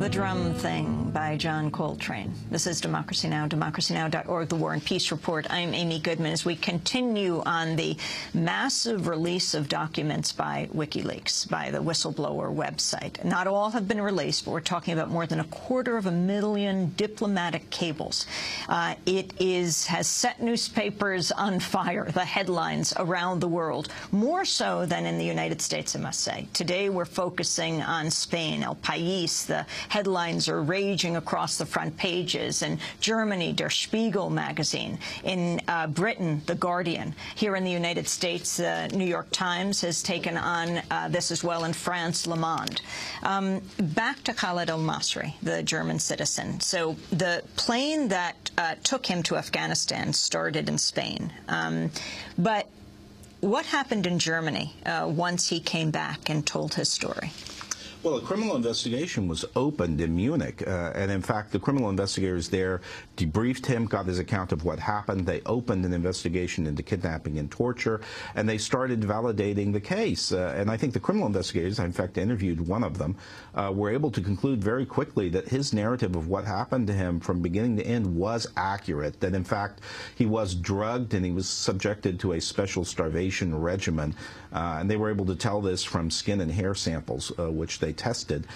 The Drum Thing by John Coltrane. This is Democracy Now!, democracynow.org, The War and Peace Report. I'm Amy Goodman as we continue on the massive release of documents by WikiLeaks, by the whistleblower website. Not all have been released, but we're talking about more than 250,000 diplomatic cables. It has set newspapers on fire, the headlines around the world, more so than in the United States, I must say. Today we're focusing on Spain, El País. The headlines are raging across the front pages. In Germany, Der Spiegel magazine. In Britain, The Guardian. Here in the United States, the New York Times has taken on this as well. In France, Le Monde. Back to Khalid al-Masri, the German citizen. So the plane that took him to Afghanistan started in Spain. But what happened in Germany once he came back and told his story? Well, a criminal investigation was opened in Munich, and in fact, the criminal investigators there debriefed him, got his account of what happened. They opened an investigation into kidnapping and torture, and they started validating the case. And I think the criminal investigators, I in fact interviewed one of them, were able to conclude very quickly that his narrative of what happened to him from beginning to end was accurate, that in fact he was drugged and he was subjected to a special starvation regimen. And they were able to tell this from skin and hair samples, which they tested.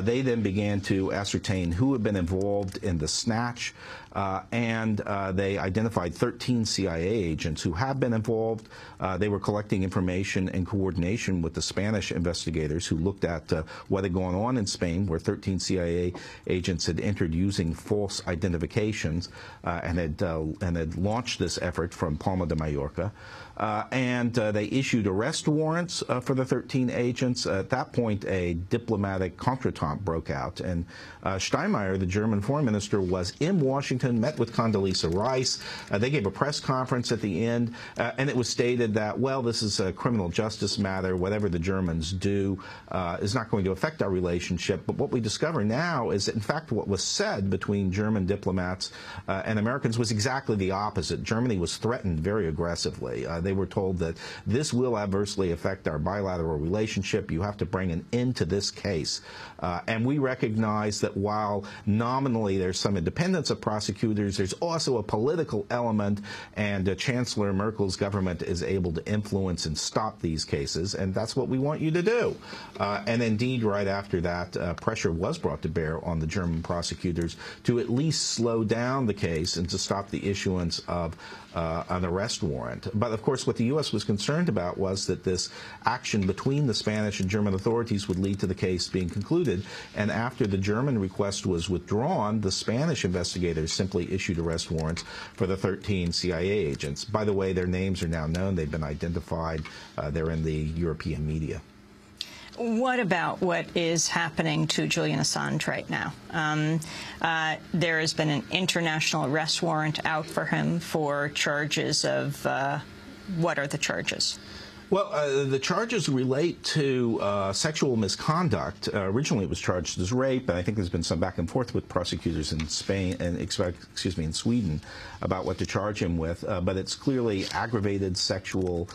They then began to ascertain who had been involved in the snatch, and they identified 13 CIA agents who have been involved. They were collecting information in coordination with the Spanish investigators who looked at what had gone on in Spain, where 13 CIA agents had entered using false identifications and had launched this effort from Palma de Mallorca. And they issued arrest warrants for the 13 agents. At that point, a diplomatic contretemps broke out, and Steinmeier, the German foreign minister, was in Washington, met with Condoleezza Rice. They gave a press conference at the end, and it was stated that, well, this is a criminal justice matter. Whatever the Germans do is not going to affect our relationship. But what we discover now is that, in fact, what was said between German diplomats and Americans was exactly the opposite. Germany was threatened very aggressively. They were told that this will adversely affect our bilateral relationship. You have to bring an end to this case. And we recognize that while nominally there's some independence of prosecutors, there's also a political element, and Chancellor Merkel's government is able to influence and stop these cases, and that's what we want you to do. And indeed, right after that, pressure was brought to bear on the German prosecutors to at least slow down the case and to stop the issuance of an arrest warrant. But of course, what the U.S. was concerned about was that this action between the Spanish and German authorities would lead to the case being concluded. And after the German request was withdrawn, the Spanish investigators simply issued arrest warrants for the 13 CIA agents. By the way, their names are now known. They've been identified. They're in the European media. What about what is happening to Julian Assange right now? There has been an international arrest warrant out for him for charges of, what are the charges? Well, the charges relate to sexual misconduct. Originally, it was charged as rape, and I think there's been some back and forth with prosecutors in Spain and in Sweden about what to charge him with. But it's clearly aggravated sexual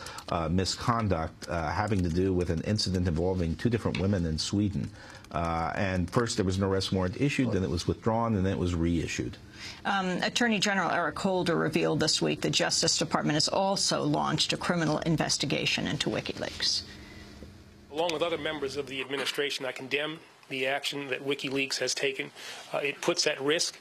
misconduct having to do with an incident involving 2 different women in Sweden. And first there was an arrest warrant issued, then it was withdrawn, and then it was reissued. Attorney General Eric Holder revealed this week the Justice Department has also launched a criminal investigation into WikiLeaks. Along with other members of the administration, I condemn the action that WikiLeaks has taken. It puts at risk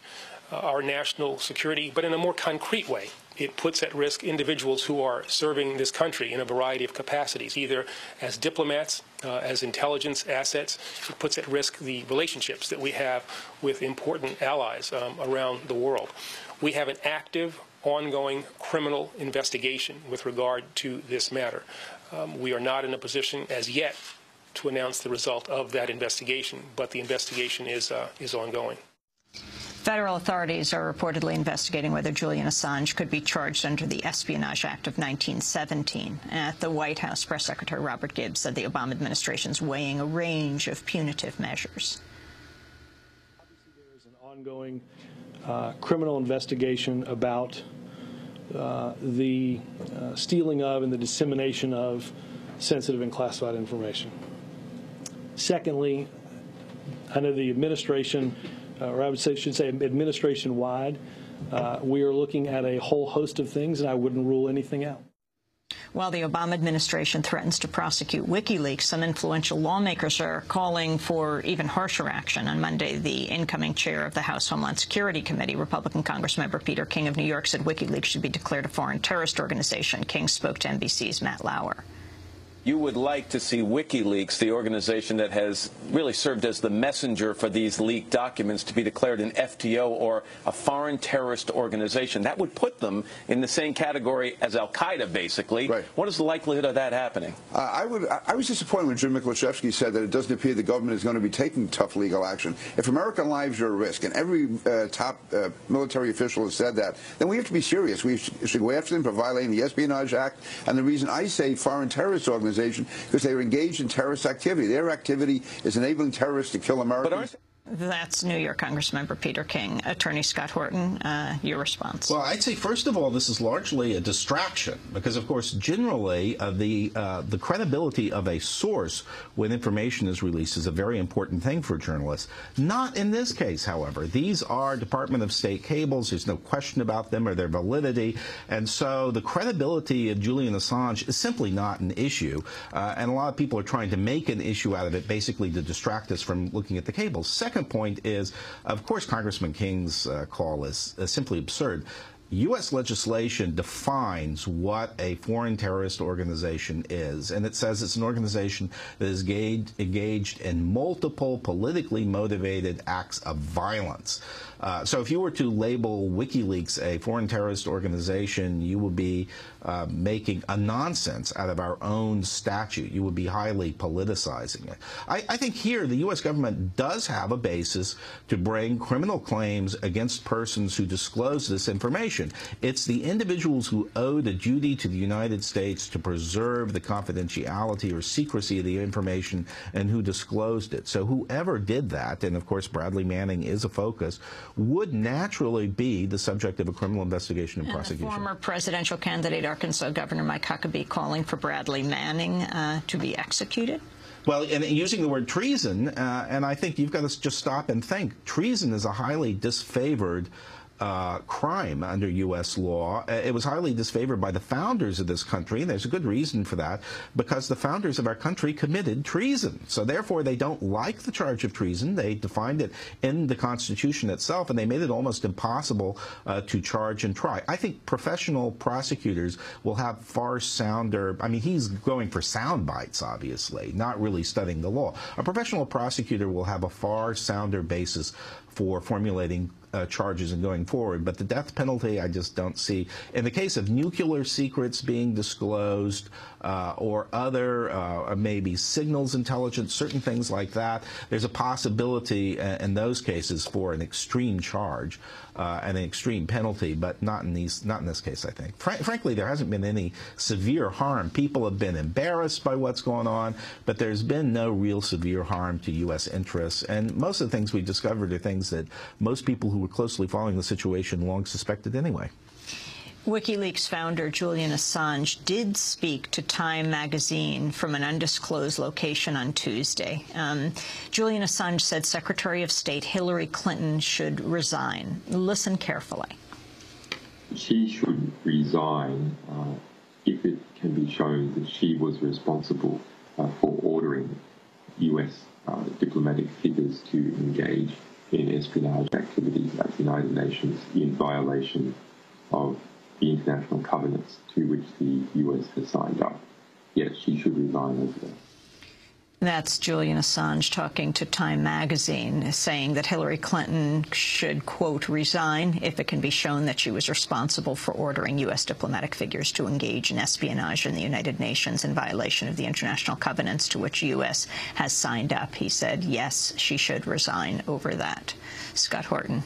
our national security, but in a more concrete way. It puts at risk individuals who are serving this country in a variety of capacities, either as diplomats, as intelligence assets. It puts at risk the relationships that we have with important allies around the world. We have an active, ongoing criminal investigation with regard to this matter. We are not in a position as yet to announce the result of that investigation, but the investigation is ongoing. Federal authorities are reportedly investigating whether Julian Assange could be charged under the Espionage Act of 1917. At the White House, Press Secretary Robert Gibbs said the Obama administration is weighing a range of punitive measures. Obviously, there is an ongoing criminal investigation about the stealing of and the dissemination of sensitive and classified information. Secondly, I know the administration, or I should say administration-wide, we are looking at a whole host of things, and I wouldn't rule anything out. While the Obama administration threatens to prosecute WikiLeaks, some influential lawmakers are calling for even harsher action. On Monday, the incoming chair of the House Homeland Security Committee, Republican Congressmember Peter King of New York, said WikiLeaks should be declared a foreign terrorist organization. King spoke to NBC's Matt Lauer. You would like to see WikiLeaks, the organization that has really served as the messenger for these leaked documents, to be declared an FTO or a foreign terrorist organization. That would put them in the same category as Al-Qaeda, basically. Right. What is the likelihood of that happening? I was disappointed when Jim Miklashevsky said that it doesn't appear the government is going to be taking tough legal action. If American lives are at risk, and every top military official has said that, then we have to be serious. We should go after them for violating the Espionage Act. And the reason I say foreign terrorist organization, because they are engaged in terrorist activity. Their activity is enabling terrorists to kill Americans. That's New York Congressmember Peter King. Attorney Scott Horton, your response. Well, I'd say, first of all, this is largely a distraction because, of course, generally the credibility of a source when information is released is a very important thing for journalists. Not in this case, however. These are Department of State cables. There's no question about them or their validity. And so the credibility of Julian Assange is simply not an issue. And a lot of people are trying to make an issue out of it, basically to distract us from looking at the cables. Second point is, of course, Congressman King's call is simply absurd. U.S. legislation defines what a foreign terrorist organization is, and it says it's an organization that is engaged in multiple politically motivated acts of violence. So if you were to label WikiLeaks a foreign terrorist organization, you would be making a nonsense out of our own statute. You would be highly politicizing it. I think here the U.S. government does have a basis to bring criminal claims against persons who disclose this information. It's the individuals who owed a duty to the United States to preserve the confidentiality or secrecy of the information and who disclosed it. So whoever did that, and of course Bradley Manning is a focus, would naturally be the subject of a criminal investigation and prosecution. The former presidential candidate, Arkansas Governor Mike Huckabee, calling for Bradley Manning to be executed? Well, and using the word treason, and I think you've got to just stop and think. Treason is a highly disfavored crime under U.S. law. It was highly disfavored by the founders of this country, and there's a good reason for that, because the founders of our country committed treason. So therefore, they don't like the charge of treason. They defined it in the Constitution itself, and they made it almost impossible to charge and try. I think professional prosecutors will have far sounder, I mean, he's going for sound bites, obviously, not really studying the law. A professional prosecutor will have a far sounder basis for formulating charges and going forward. But the death penalty, I just don't see. In the case of nuclear secrets being disclosed or other maybe signals intelligence, certain things like that, there's a possibility in those cases for an extreme charge and an extreme penalty, but not in this case, I think. Frankly, there hasn't been any severe harm. People have been embarrassed by what's going on, but there's been no real severe harm to U.S. interests. And most of the things we discovered are things that most people who were closely following the situation long suspected anyway. WikiLeaks founder Julian Assange did speak to Time magazine from an undisclosed location on Tuesday. Julian Assange said Secretary of State Hillary Clinton should resign. Listen carefully. She should resign if it can be shown that she was responsible for ordering U.S. Diplomatic figures to engage in espionage activities at the United Nations in violation of the international covenants to which the US has signed up. Yes, she should resign over there. That's Julian Assange talking to Time magazine, saying that Hillary Clinton should, quote, resign if it can be shown that she was responsible for ordering U.S. diplomatic figures to engage in espionage in the United Nations in violation of the international covenants to which U.S. has signed up. He said, yes, she should resign over that. Scott Horton,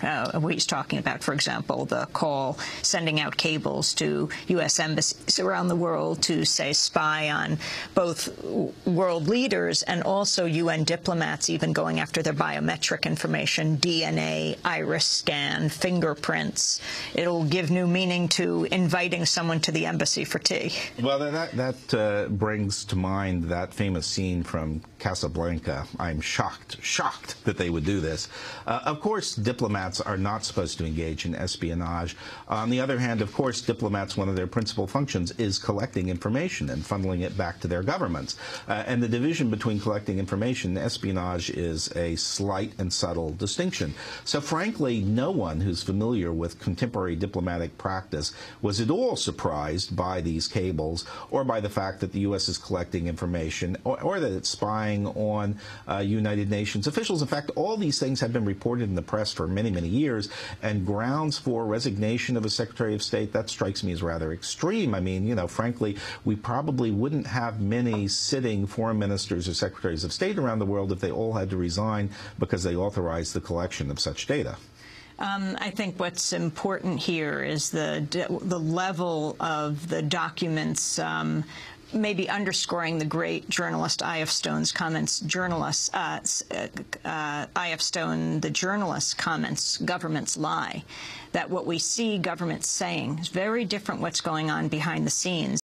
he's talking about, for example, the call sending out cables to U.S. embassies around the world to, say, spy on both world leaders and also UN diplomats, even going after their biometric information, DNA, iris scan, fingerprints. It'll give new meaning to inviting someone to the embassy for tea. Well, that brings to mind that famous scene from Casablanca. I'm shocked that they would do this. Of course, diplomats are not supposed to engage in espionage. On the other hand, of course, diplomats, one of their principal functions is collecting information and funneling it back to their governments. And the division between collecting information and espionage is a slight and subtle distinction. So frankly, no one who's familiar with contemporary diplomatic practice was at all surprised by these cables or by the fact that the U.S. is collecting information or that it's spying on United Nations officials. In fact, all these things have been reported in the press for many, many years, and grounds for resignation of a Secretary of State, that strikes me as rather extreme. I mean, you know, frankly, we probably wouldn't have many sitting foreign ministers or secretaries of state around the world if they all had to resign because they authorized the collection of such data. I think what's important here is the level of the documents, maybe underscoring the great journalist I.F. Stone's comments. I.F. Stone, the journalist's comments, governments lie. That what we see governments saying is very different what's going on behind the scenes.